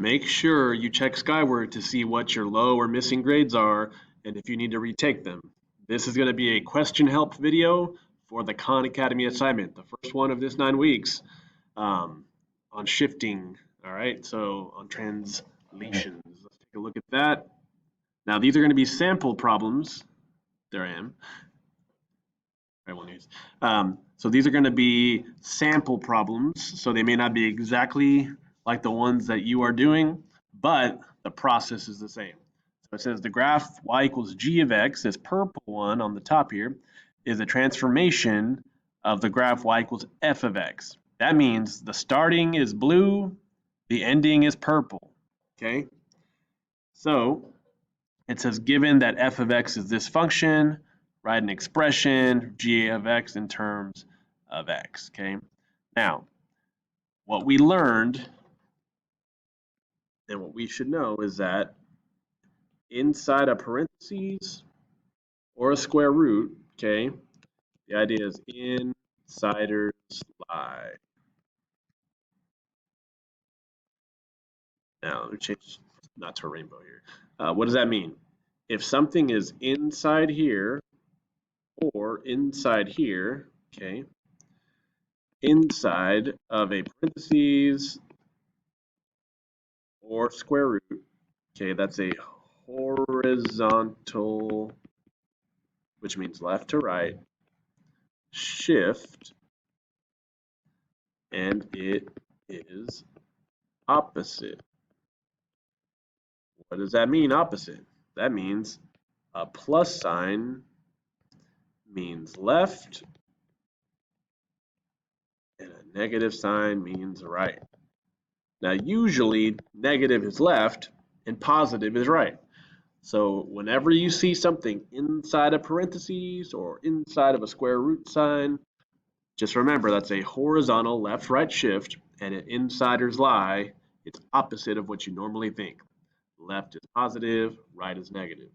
make sure you check Skyward to see what your low or missing grades are and if you need to retake them. This is going to be a question help video for the Khan Academy assignment, the first one of this 9 weeks, on shifting. All right, so on translations. Let's take a look at that. Now, these are going to be sample problems. There I am. Right, well, news. So these are going to be sample problems, so they may not be exactly like the ones that you are doing, but the process is the same. So it says the graph y equals g of x, this purple one on the top here, is a transformation of the graph y equals f of x. That means the starting is blue, the ending is purple, okay? So it says given that f of x is this function, write an expression, g of x in terms of x, okay? Now, what we learned and what we should know is that inside a parentheses or a square root, okay, the idea is insiders lie. Now, let me change not to a rainbow here. What does that mean? If something is inside here or inside here, okay, inside of a parentheses or square root, okay, that's a horizontal, which means left to right, shift, and it is opposite. What does that mean, opposite? That means a plus sign means left, and a negative sign means right. Now, usually negative is left and positive is right. So whenever you see something inside of parentheses or inside of a square root sign, just remember that's a horizontal left-right shift, and an insider's lie, it's opposite of what you normally think. Left is positive, right is negative.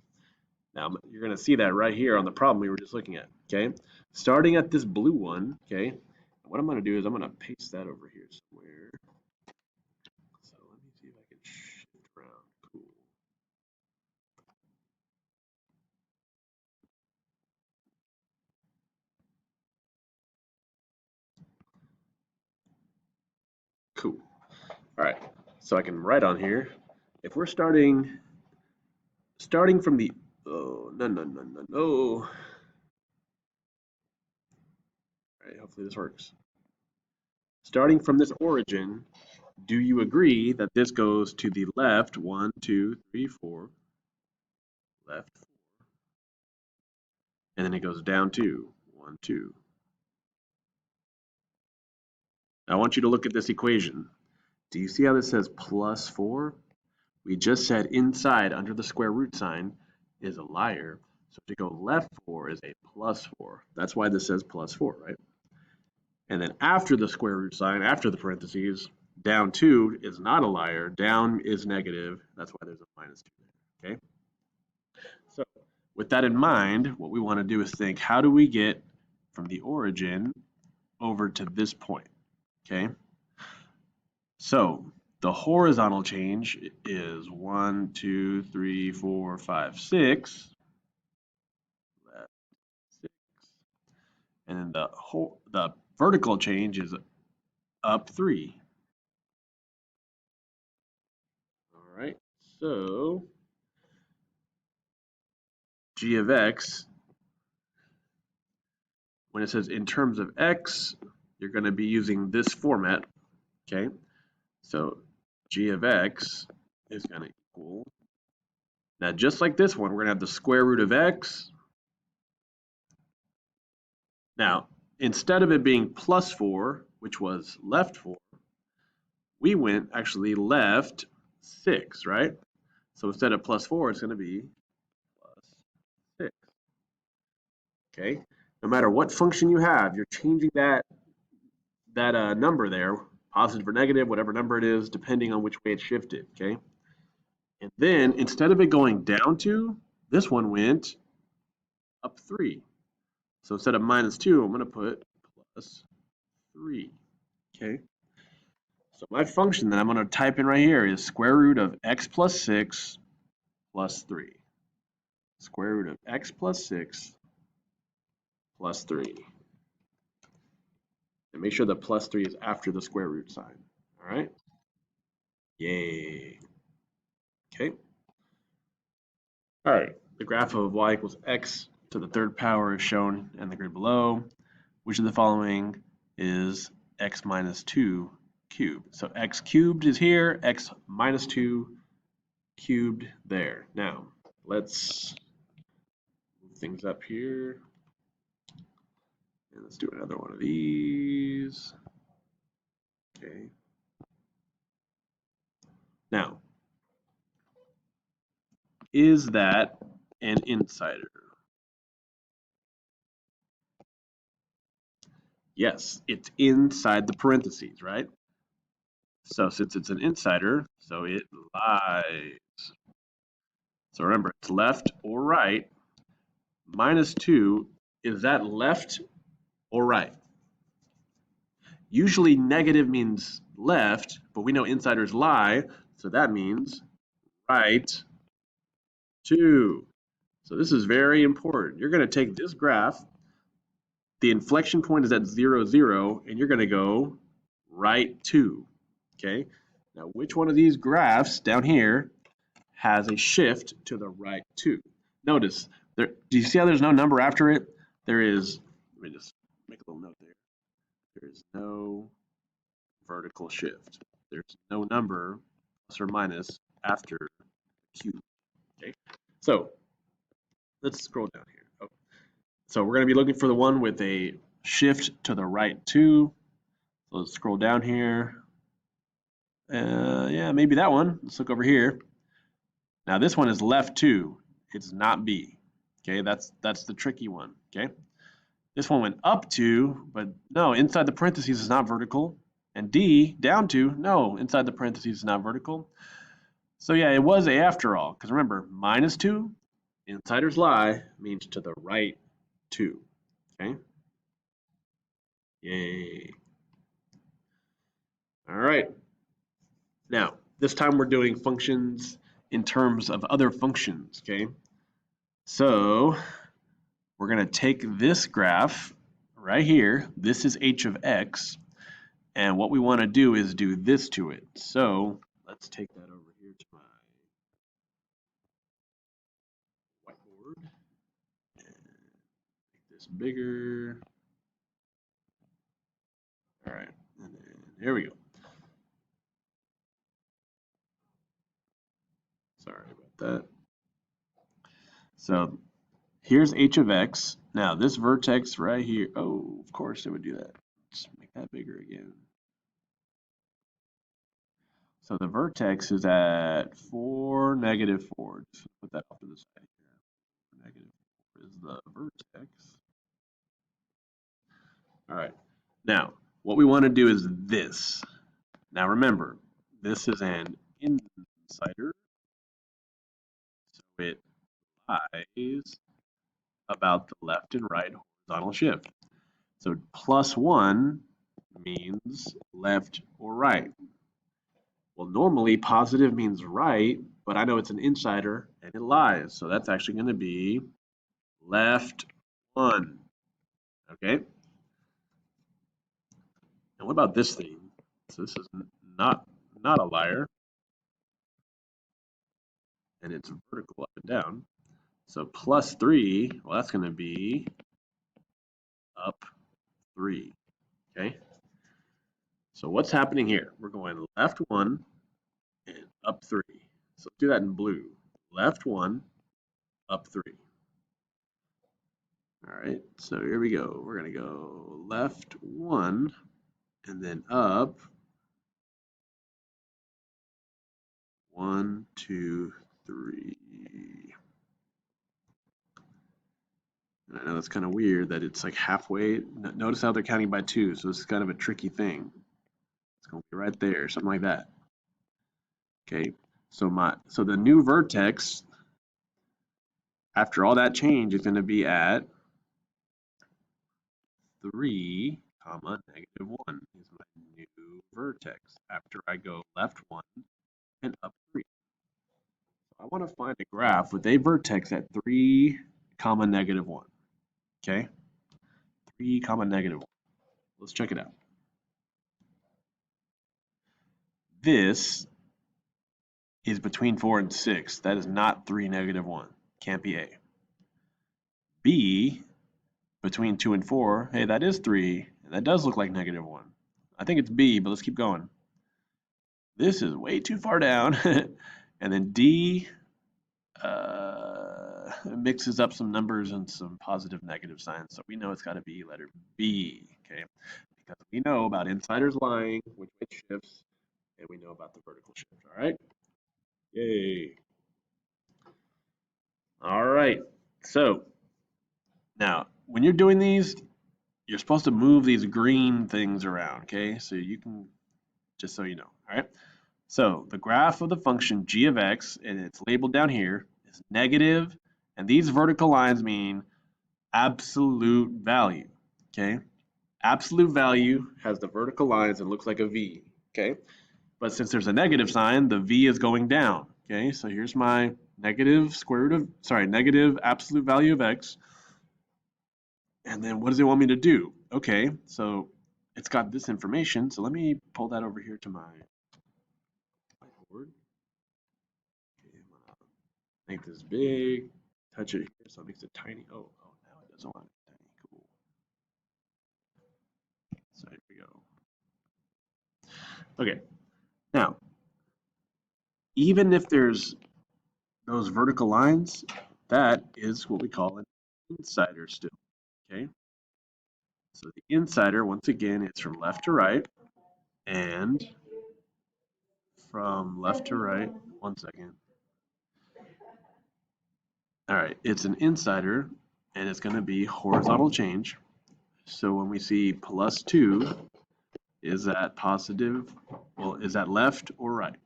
Now you're going to see that right here on the problem we were just looking at, okay? Starting at this blue one, okay? What I'm going to do is I'm going to paste that over here somewhere. So let me see if I can shift around. Cool. Cool. All right, so I can write on here. If we're starting from the, oh, no. All right, hopefully this works. Starting from this origin, do you agree that this goes to the left, 1, 2, 3, 4, left 4, and then it goes down 2, 1, 2. Now I want you to look at this equation. Do you see how this says plus 4? We just said inside under the square root sign is a liar. So to go left 4 is a plus 4. That's why this says plus 4, right? And then after the square root sign, after the parentheses, down 2 is not a liar. Down is negative. That's why there's a minus 2 there, okay? So with that in mind, what we want to do is think, how do we get from the origin over to this point, okay? So the horizontal change is 1, 2, 3, 4, 5, 6. Left 6. And then the vertical change is up 3. All right, so g of x, when it says in terms of x, you're going to be using this format, okay? So g of x is going to equal, now just like this one, we're going to have the square root of x. Now, instead of it being plus 4, which was left 4, we went actually left 6, right? So instead of plus 4, it's going to be plus 6. Okay? No matter what function you have, you're changing that number there, positive or negative, whatever number it is, depending on which way it's shifted, okay? And then instead of it going down 2, this one went up 3. So instead of minus 2, I'm going to put plus 3, okay? So my function that I'm going to type in right here is square root of x plus 6 plus 3. Square root of x plus 6 plus 3. And make sure the plus 3 is after the square root sign. All right? Yay. Okay. All right. The graph of y equals x to the third power is shown in the grid below. Which of the following is x minus 2 cubed? So x cubed is here, x minus 2 cubed there. Now, let's move things up here. And let's do another one of these. Okay. Now, is that an insider? Yes, it's inside the parentheses, right? So since it's an insider, so it lies. So remember, it's left or right. Minus 2, is that left or right? Usually negative means left, but we know insiders lie, so that means right 2. So this is very important. You're going to take this graph, the inflection point is at 0, 0, and you're going to go right 2. Okay? Now, which one of these graphs down here has a shift to the right 2? Notice, do you see how there's no number after it? There is, let me just make a little note there. There is no vertical shift. There's no number plus or minus after Q. Okay, so let's scroll down here. Oh. So we're going to be looking for the one with a shift to the right 2. So let's scroll down here. Yeah, maybe that one. Let's look over here. Now this one is left 2. It's not B. Okay, that's the tricky one. Okay, this one went up 2, but no, inside the parentheses is not vertical. And D, down 2, no, inside the parentheses is not vertical. So yeah, it was A after all, because remember, minus 2, insiders lie, means to the right 2. Okay? Yay. All right. Now, this time we're doing functions in terms of other functions, okay? So we're going to take this graph right here. This is h of x. And what we want to do is do this to it. So let's take that over here to my whiteboard and make this bigger. All right, and then here we go. Sorry about that. So here's h of x. Now this vertex right here, oh, of course it would do that. Let's make that bigger again. So the vertex is at 4, -4. Just put that off to the side here. -4 is the vertex. All right. Now, what we want to do is this. Now remember, this is an insider. So it lies about the left and right horizontal shift. So +1 means left or right. Well, normally positive means right, but I know it's an insider and it lies. So that's actually going to be left 1. Okay? And what about this thing? So this is not a liar. And it's vertical up and down. So +3, well, that's going to be up 3. Okay? So what's happening here? We're going left 1 and up 3. So let's do that in blue. Left 1, up 3. All right, so here we go. We're going to go left 1 and then up 1, 2, 3. And I know it's kind of weird that it's like halfway. Notice how they're counting by 2, so this is kind of a tricky thing. It's going to be right there, something like that. Okay, so the new vertex after all that change is going to be at 3, comma, -1 is my new vertex after I go left 1 and up 3. So I want to find a graph with a vertex at 3, comma, -1. Okay? 3, comma, -1. Let's check it out. This is between 4 and 6. That is not 3, -1. Can't be A. B, between 2 and 4. Hey, that is 3. And that does look like -1. I think it's B, but let's keep going. This is way too far down. And then D mixes up some numbers and some positive negative signs. So we know it's got to be letter B, okay? Because we know about insiders lying, which way shifts, and we know about the vertical shift, all right? Yay. All right, so now when you're doing these, you're supposed to move these green things around, okay? So you can, just so you know, all right? So the graph of the function g of x, and it's labeled down here, is negative, and these vertical lines mean absolute value, okay? Absolute value has the vertical lines and looks like a V, okay? But since there's a negative sign, the V is going down, okay? So here's my negative absolute value of x. And then what does it want me to do? Okay, so it's got this information. So let me pull that over here to my whiteboard. Okay, I'm gonna make this big, touch it here so it makes it tiny. Oh, now it doesn't want it tiny. Cool. So here we go. Okay, now, even if there's those vertical lines, that is what we call an insider still, okay? So the insider, once again, it's from left to right, and from left to right, one second. All right, it's an insider, and it's going to be horizontal change. So when we see +2, is that positive? Well, is that left or right?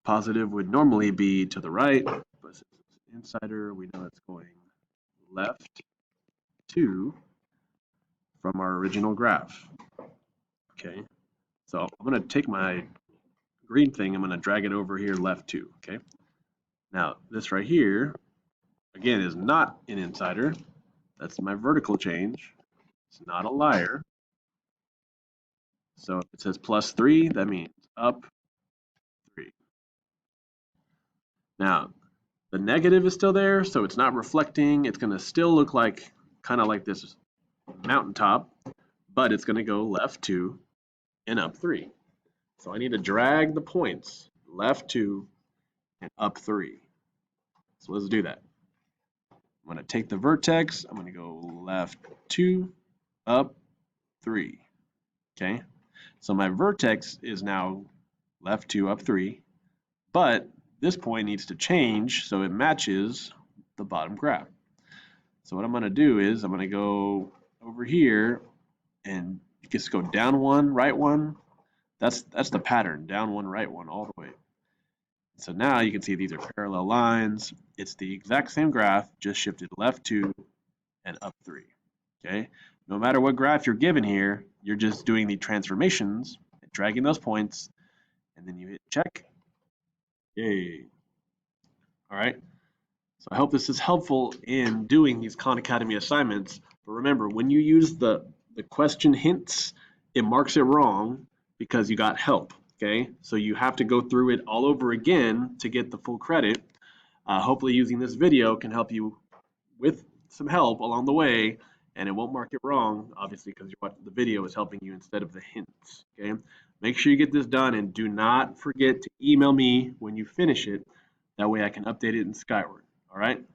Positive would normally be to the right, but since it's an insider, we know it's going left 2 from our original graph. Okay, so I'm going to take my green thing, I'm going to drag it over here left 2. Okay, now this right here, again, is not an insider. That's my vertical change. It's not a liar. So if it says +3, that means up 3. Now, the negative is still there, so it's not reflecting. It's going to still look like kind of like this mountaintop, but it's going to go left 2 and up 3. So I need to drag the points left 2 and up 3. So let's do that. I'm going to take the vertex. I'm going to go left 2, up 3. Okay, so my vertex is now left 2, up 3, but this point needs to change so it matches the bottom graph. So what I'm going to do is I'm going to go over here and just go down 1, right 1. That's the pattern, down 1, right 1, all the way. So now you can see these are parallel lines. It's the exact same graph, just shifted left 2 and up 3. Okay, no matter what graph you're given here, you're just doing the transformations, dragging those points, and then you hit check. Yay. All right. So I hope this is helpful in doing these Khan Academy assignments. But remember, when you use the question hints, it marks it wrong because you got help. Okay, so you have to go through it all over again to get the full credit. Hopefully using this video can help you with some help along the way, and it won't mark it wrong, obviously, because the video is helping you instead of the hints. Okay, make sure you get this done, and do not forget to email me when you finish it. That way I can update it in Skyward. All right.